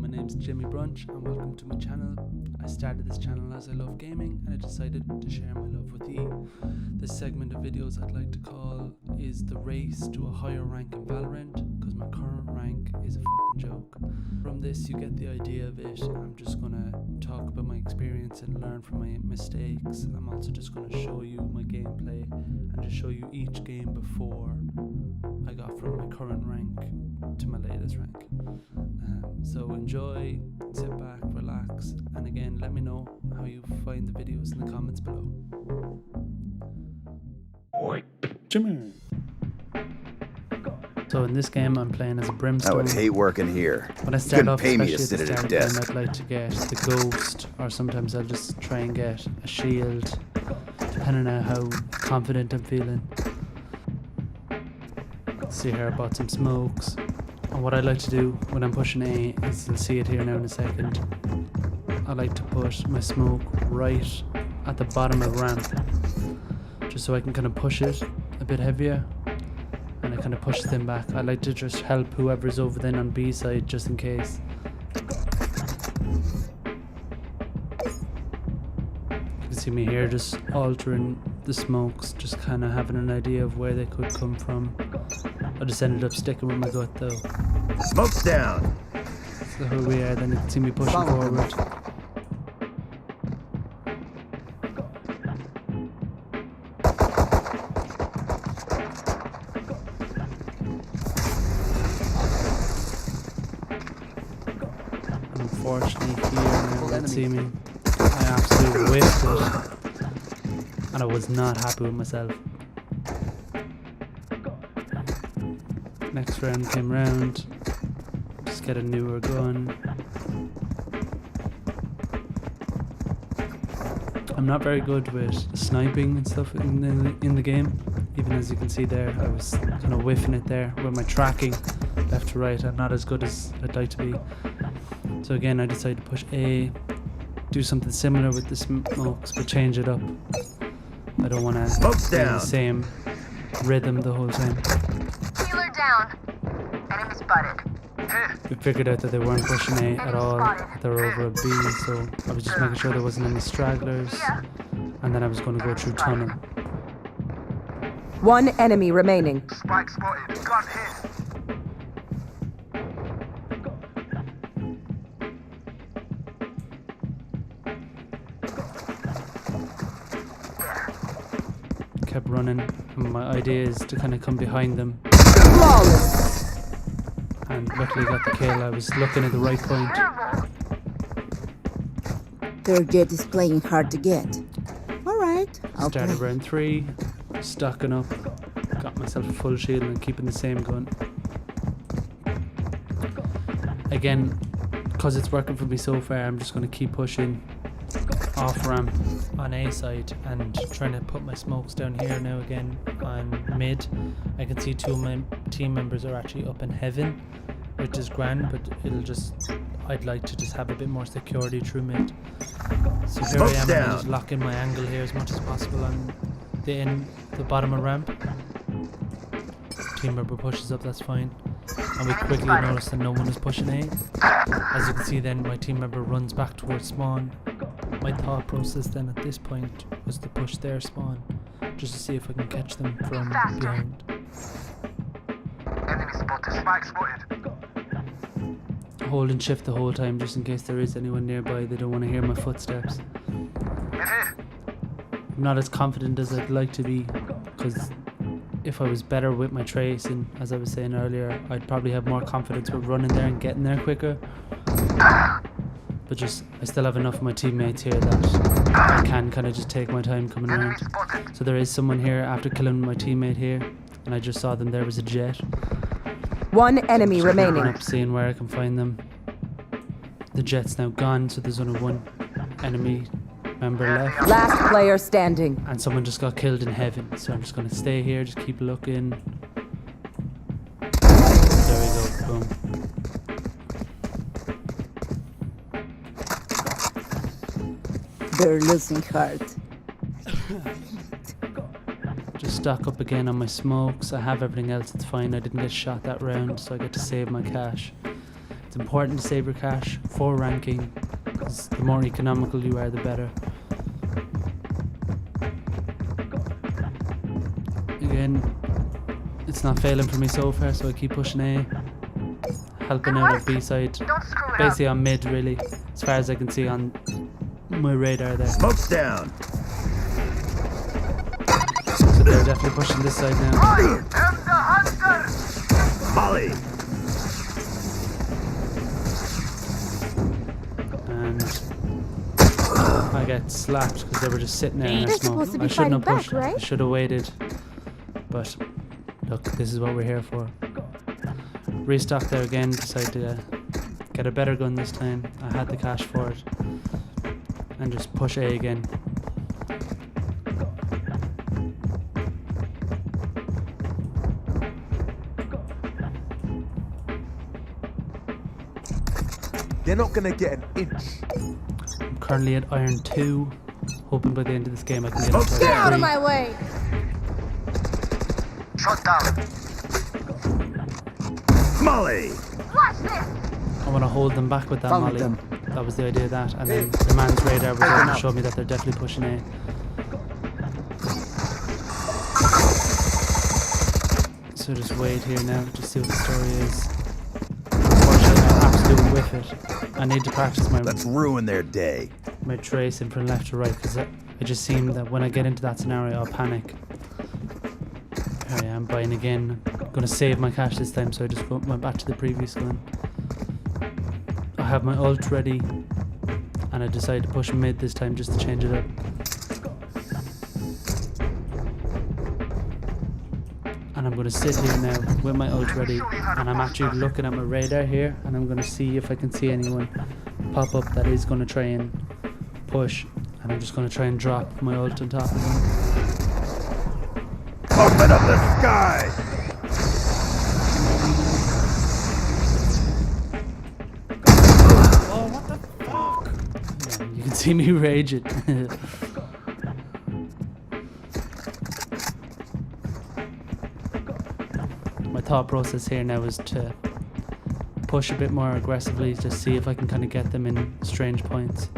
my name's Jimmy Brunch and welcome to my channel. I started this channel as I love gaming and I decided to share my love with you. This segment of videos I'd like to call is the race to a higher rank in Valorant, because my current rank is a fucking joke. From this you get the idea of it. I'm just gonna talk about my experience and learn from my mistakes. I'm also just gonna show you my gameplay and just show you each game before I got from my current rank to my latest rank. So enjoy, sit back, relax, and again let me know how you find the videos in the comments below. Jimmy. So in this game I'm playing as a brimstone. I would hate working here. When I start off, pay me especially to at sit the at a start of the game, desk. I'd like to get the ghost, or sometimes I'll just try and get a shield, depending on how confident I'm feeling. See here, I bought some smokes. And what I like to do when I'm pushing A is, you'll see it here now in a second, I like to put my smoke right at the bottom of the ramp, just so I can kind of push it a bit heavier, and I kind of push them back. I like to just help whoever's over then on B side, just in case. You can see me here just altering the smokes, just kind of having an idea of where they could come from. I just ended up sticking with my gut though. Smoke's down. So here we are, then you can see me pushing forward. And unfortunately here now, you can see me, I absolutely whiffed it. And I was not happy with myself. Next round came round, just get a newer gun. I'm not very good with sniping and stuff in the game. Even as you can see there, I was kind of whiffing it there with my tracking left to right. I'm not as good as I'd like to be. So again, I decided to push A, do something similar with the smokes, but change it up. I don't want to stay in the same rhythm the whole time. Down. Enemy spotted. We figured out that they weren't pushing A at all. They were over a B, so I was just making sure there wasn't any stragglers, and then I was going to go through tunnel. One enemy remaining. Spike spotted. Gun hit. Kept running, and my idea is to kind of come behind them. Flawless. And luckily got the kill. I was looking at the right point. Their jet is playing hard to get. Alright, I'll Started play. round 3, stocking up, got myself a full shield and keeping the same gun. Again, because it's working for me so far, I'm just going to keep pushing off ramp on A side and trying to put my smokes down here now again on mid. I can see two of my team members are actually up in heaven, which is grand, but I'd like to just have a bit more security through mid. So here I am, I just lock in my angle here as much as possible on the bottom of ramp. Team member pushes up, that's fine. And we quickly notice that no one is pushing A. As you can see then, my team member runs back towards spawn. My thought process then at this point was to push their spawn, just to see if I can catch them from behind. Enemy spotted. Spike spotted. Holding shift the whole time just in case there is anyone nearby. They don't want to hear my footsteps. I'm not as confident as I'd like to be, because if I was better with my tracing, as I was saying earlier, I'd probably have more confidence with running there and getting there quicker. But just, I still have enough of my teammates here that I can kind of just take my time coming around. So there is someone here after killing my teammate here, and I just saw them. There was a jet. One enemy Just looking remaining. up, seeing where I can find them. The jet's now gone, so there's only one enemy member left. Last player standing. And someone just got killed in heaven, so I'm just going to stay here, just keep looking. There we go, boom. They're losing heart. Just stock up again on my smokes. I have everything else, it's fine. I didn't get shot that round, so I get to save my cash. It's important to save your cash for ranking, because the more economical you are, the better. Again, it's not failing for me so far, so I keep pushing A. Helping out at B side. Don't screw it up. Basically on mid, really, as far as I can see on my radar there. Smoke's down. So they're definitely pushing this side now. I am the hunter. Molly. And I get slapped because they were just sitting there in their They're smoke. supposed to be I shouldn't have fighting pushed. back, I right? should have waited. But look, this is what we're here for. Restock there again. Decided to get a better gun this time. I had the cash for it. And just push A again. They're not gonna get an inch. I'm currently at Iron 2. Hoping by the end of this game I can get up to Get out Iron of 3. my way! Shut down. Molly. Watch this. I want to hold them back with that Found molly. them. That was the idea of that. And then the man's radar was able to show me that they're definitely pushing A. So just wait here now, just see what the story is. Unfortunately, I absolutely whiff it. I need to practice Let's ruin their day. my tracing from left to right, because it just seemed that when I get into that scenario, I'll panic. Here I am buying again. I'm going to save my cash this time, so I just went back to the previous one. I have my ult ready, and I decided to push mid this time just to change it up. And I'm going to sit here now with my ult ready, and I'm actually looking at my radar here, and I'm going to see if I can see anyone pop up that is going to try and push, and I'm just going to try and drop my ult on top of them. Open up the sky. Oh, what the fuck? Yeah, you can see me raging. My thought process here now is to push a bit more aggressively to see if I can kind of get them in strange points.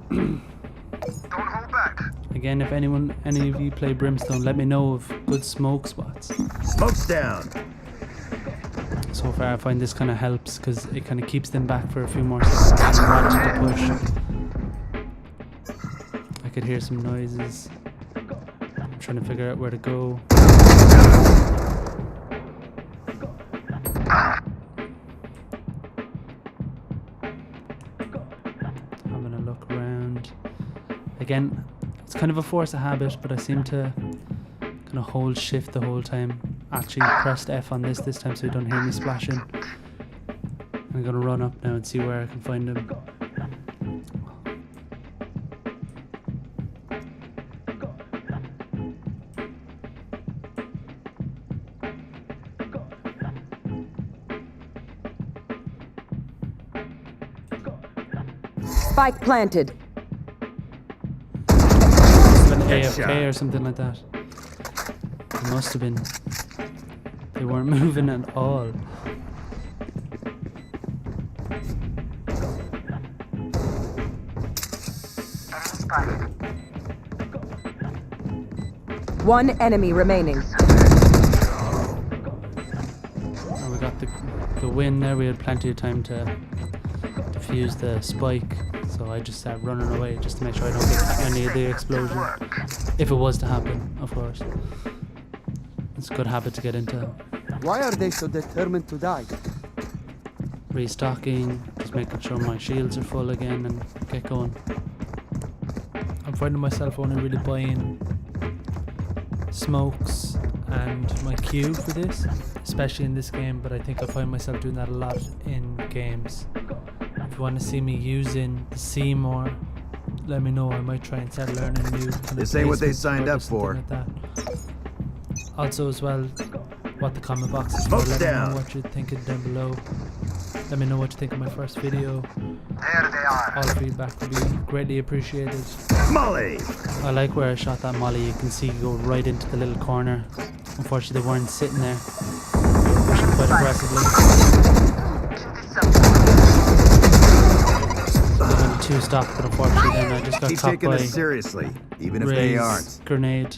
Don't hold back. Again, if any of you play Brimstone, let me know of good smoke spots. Smoke's down. So far I find this kind of helps because it kind of keeps them back for a few more seconds rather than to push. I could hear some noises. I'm trying to figure out where to go. Having a look around. Again, it's kind of a force of habit, but I seem to kind of hold shift the whole time. Actually pressed F on this time so you don't hear me splashing. I'm gonna run up now and see where I can find him. Spike planted. An AFK Headshot. or something like that. It must have been. They weren't moving at all. Enemy spotted. One enemy remaining. And we got the win there. We had plenty of time to defuse the spike. So I just started running away just to make sure I don't get any of the explosion. If it was to happen, of course. It's a good habit to get into. Why are they so determined to die? Restocking, just making sure my shields are full again and get going. I'm finding myself only really buying smokes and my Q for this, especially in this game, but I think I find myself doing that a lot in games. If you want to see me using the C more, let me know. I might try and start learning new kind of This ain't what they placements signed or up something for. like that. Also as well, what the comment box is for. Smoke's Let me down. know what you're thinking down below. Let me know what you think of my first video. There they are. All feedback would be greatly appreciated. Molly! I like where I shot that molly. You can see you go right into the little corner. Unfortunately, they weren't sitting there. They were pushing quite aggressively. I went 2-stock, but unfortunately then I just got Keep caught taking by this seriously, even if they Ray's aren't. grenade.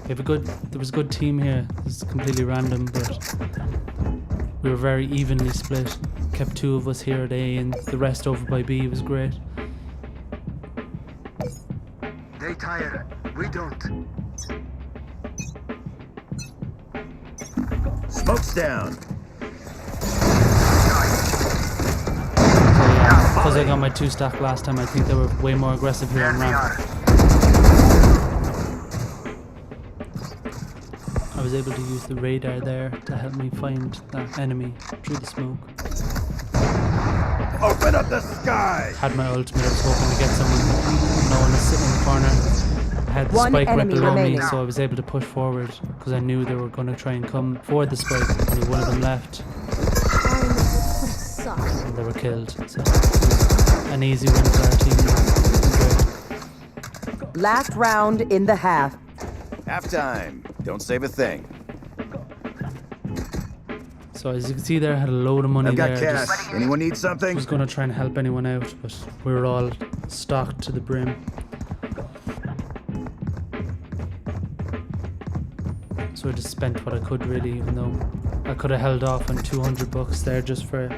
There was a good team here. This is completely random, but we were very evenly split. Kept 2 of us here at A and the rest over by B. Was great. They tire. We don't. Smoke's down. So yeah, because I got my 2-stock last time, I think they were way more aggressive here There on they ramp. are. I was able to use the radar there to help me find that enemy through the smoke. Open up the sky! Had my ultimate, I was hoping to get someone, but no one was sitting in the corner. I had the One spike right enemy below me, remaining. so I was able to push forward because I knew they were going to try and come for the spike. Only one of them left, and they were killed. So it was an easy win for our team. Great. Last round in the half. Halftime. Don't save a thing. So as you can see there, I had a load of money I've got there. cash. Just Anyone need something? was going to try and help anyone out, but we were all stocked to the brim. So I just spent what I could really, even though I could have held off on $200 there just for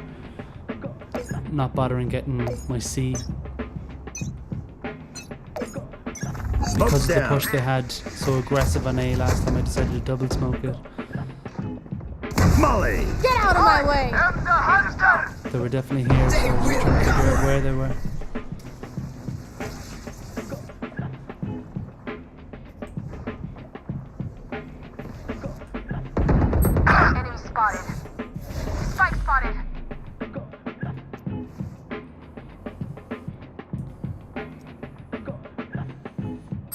not bothering getting my C. Smoke's Because of the down. push they had so aggressive on A last time, I decided to double smoke it. Molly! Get out of my way! I'm the hunter. They were definitely here, so I was trying to figure out where they were. Enemy spotted. Spike spotted.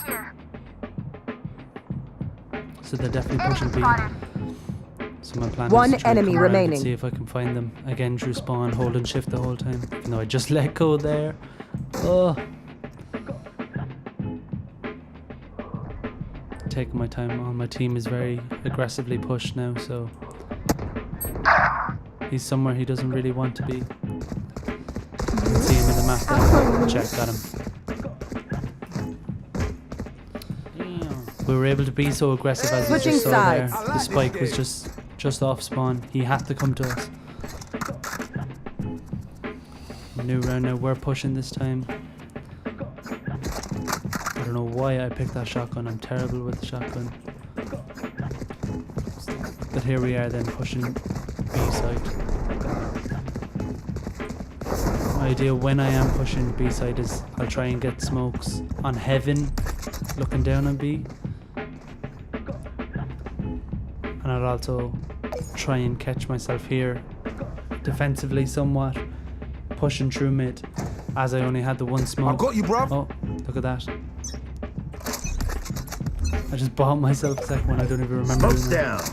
Here. So they're definitely pushing B. Spotted. So my plan One is to try and enemy come around and remaining. see if I can find them again through spawn, hold and shift the whole time. Even though I just let go there. Oh. Taking my time on. My team is very aggressively pushed now, so he's somewhere he doesn't really want to be. You can see him in the map there. Check, got him. We were able to be so aggressive as you Switching just saw there. sides. The spike was just off spawn. He had to come to us. New round now. We're pushing this time. I don't know why I picked that shotgun. I'm terrible with the shotgun. But here we are then pushing B side. My idea when I am pushing B side is I'll try and get smokes on heaven looking down on B. And I'll also try and catch myself here defensively somewhat, pushing through mid as I only had the one smoke. I got you, bruv. Oh, look at that. I just bought myself a second one. I don't even remember Smoke's doing that. down.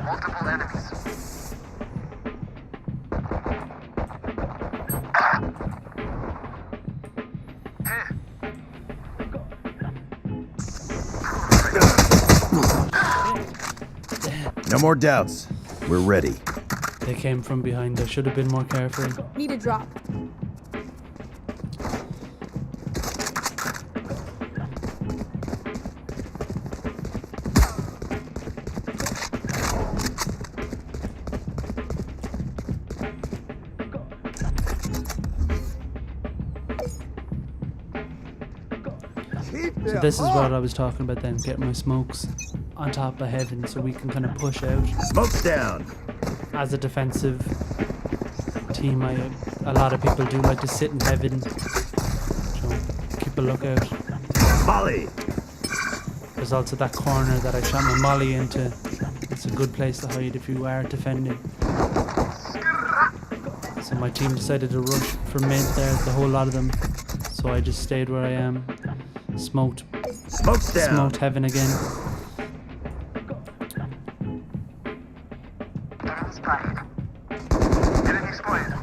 Multiple enemies. No more doubts. We're ready. They came from behind. I should have been more careful. Need a drop. So this is what I was talking about then, getting my smokes on top of heaven so we can kind of push out. Smoke's down. As a defensive team, a lot of people do like to sit in heaven. So keep a lookout. Molly! There's also that corner that I shot my molly into. It's a good place to hide if you are defending. So my team decided to rush for mid there, the whole lot of them. so I just stayed where I am. Smoked Smoke's down. smoked heaven again. Enemy spotted. Enemy spotted.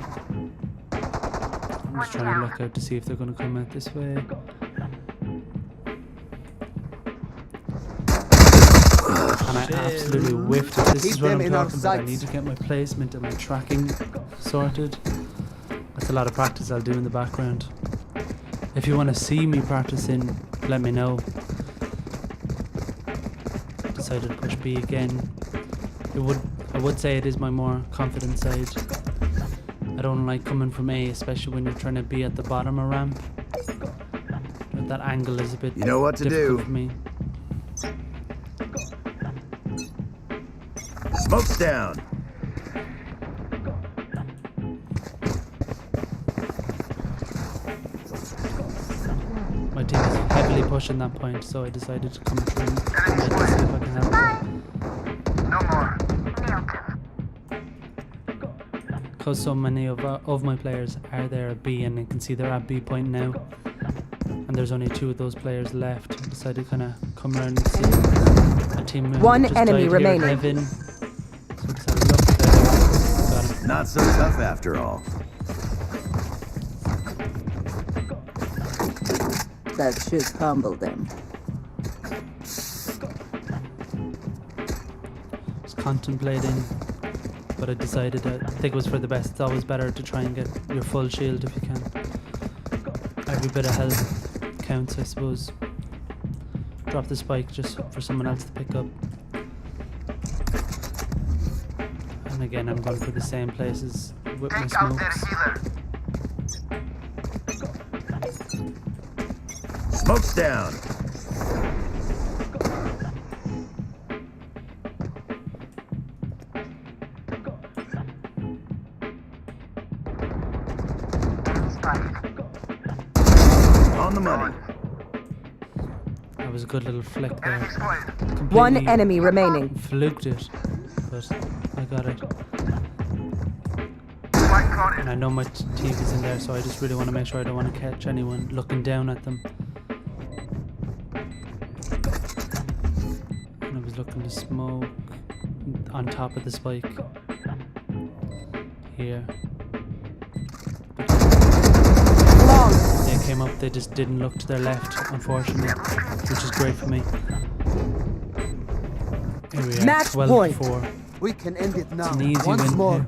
I'm just trying to look out to see if they're going to come out this way. And I absolutely whiffed it. This Keep is what them I'm in our talking about. I sights. need to get my placement and my tracking sorted. That's a lot of practice I'll do in the background. If you want to see me practicing, let me know. Decided to push B again. I would say it is my more confident side. I don't like coming from A, especially when you're trying to be at the bottom of ramp. That angle is a bit You know what to difficult do. for me. Smoke's down. My team is heavily pushing that point, so I decided to come through and see if I can help. No more. Nailed him. Because so many of my players are there at B, and you can see they're at B point now, and there's only 2 of those players left. I decided to kind of come around and see my team member One just enemy died here in remaining. heaven. So I decided to look there. Got him. Not so tough after all. That should humble them. Was contemplating, but I decided I think it was for the best. It's always better to try and get your full shield if you can. Every bit of health counts, I suppose. Drop the spike just for someone else to pick up. And again, I'm going for the same places with my Take out their smokes. healer. Smoke's down. Enemy spotted. On the money. That was a good little flick there. Enemy spotted. One Completely enemy remaining. fluked it, but I got it. Spike caught And it. I know my TV is in there, so I just really want to make sure I don't want to catch anyone looking down at them. And I was looking to smoke on top of the spike here. Long. They came up, they just didn't look to their left, unfortunately, which is great for me. Here we are, Match 12 point. 4. We can end it now. It's an easy Once win more. here.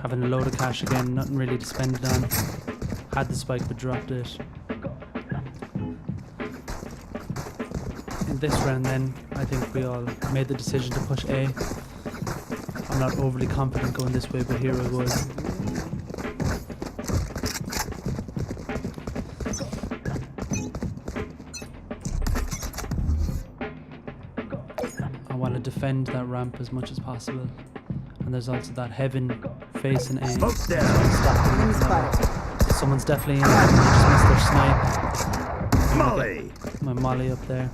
Having a load of cash again, nothing really to spend it on. Had the spike but dropped it. In this round then, I think we all made the decision to push A. I'm not overly confident going this way, but here I was. I want to defend that ramp as much as possible. And there's also that heaven facing A. Smoke's So down. I'm stopping Enemy it now. spotted. Someone's definitely in there. They just missed their snipe. Molly. My molly up there.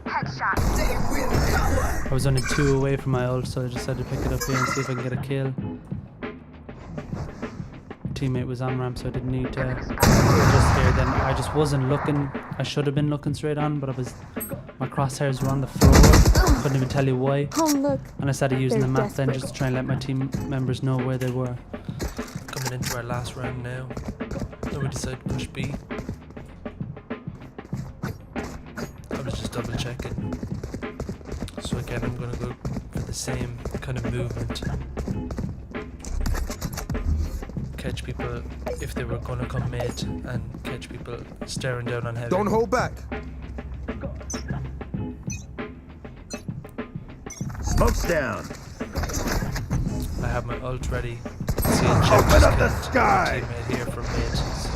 Headshot. I was only 2 away from my ult, so I decided to pick it up here and see if I can get a kill. Teammate was on ramp, so I didn't need to just here then. I just wasn't looking. I should have been looking straight on, but my crosshairs were on the floor. Couldn't even tell you why. Oh, look. And I started using They're the map then desperate. just to try and let my team members know where they were. Coming into our last round now. Then we decided to push B. I was just double checking. So again, I'm going to go for the same kind of movement. Catch people if they were going to come mid, and catch people staring down on heaven. Don't hold back. Smoke's down. I have my ult ready. See a check Open up the just sky. killed my teammate here from mid. So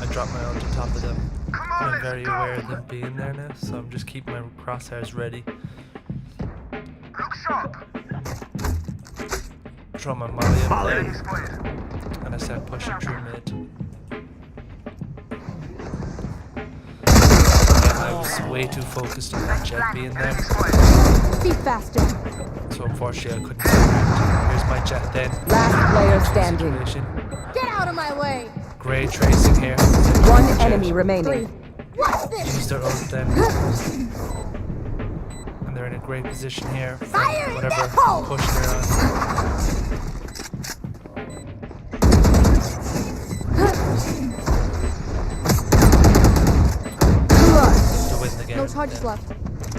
I dropped my ult on top of them. Come on, I'm let's very go. aware of them being there now, so I'm just keeping my crosshairs ready. Look sharp. Throw my molly up Molly. Enemy spotted. there, and I start pushing through mid. I was way too focused on that jet being there, Be faster. so unfortunately I couldn't surround. Here's my jet then. Last player standing. Situation. Get out of my way. Great tracing here. One Jet. enemy remaining. Use their ult then. And they're in a great position here for whatever push they're on. To win the game. No charges left.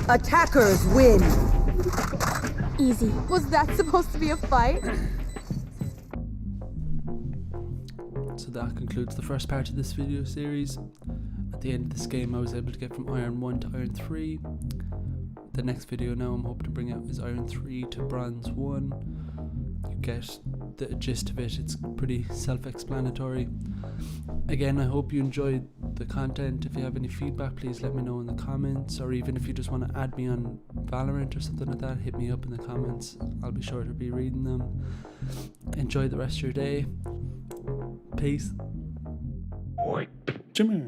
Attackers win. Easy. Was that supposed to be a fight? So that concludes the first part of this video series. At the end of this game I was able to get from Iron 1 to Iron 3. The next video now I'm hoping to bring out is Iron 3 to Bronze 1. You get the gist of it, it's pretty self-explanatory. Again, I hope you enjoyed the content. If you have any feedback, please let me know in the comments, or even if you just want to add me on Valorant or something like that, hit me up in the comments. I'll be sure to be reading them. Enjoy the rest of your day. Peace. Jimmy.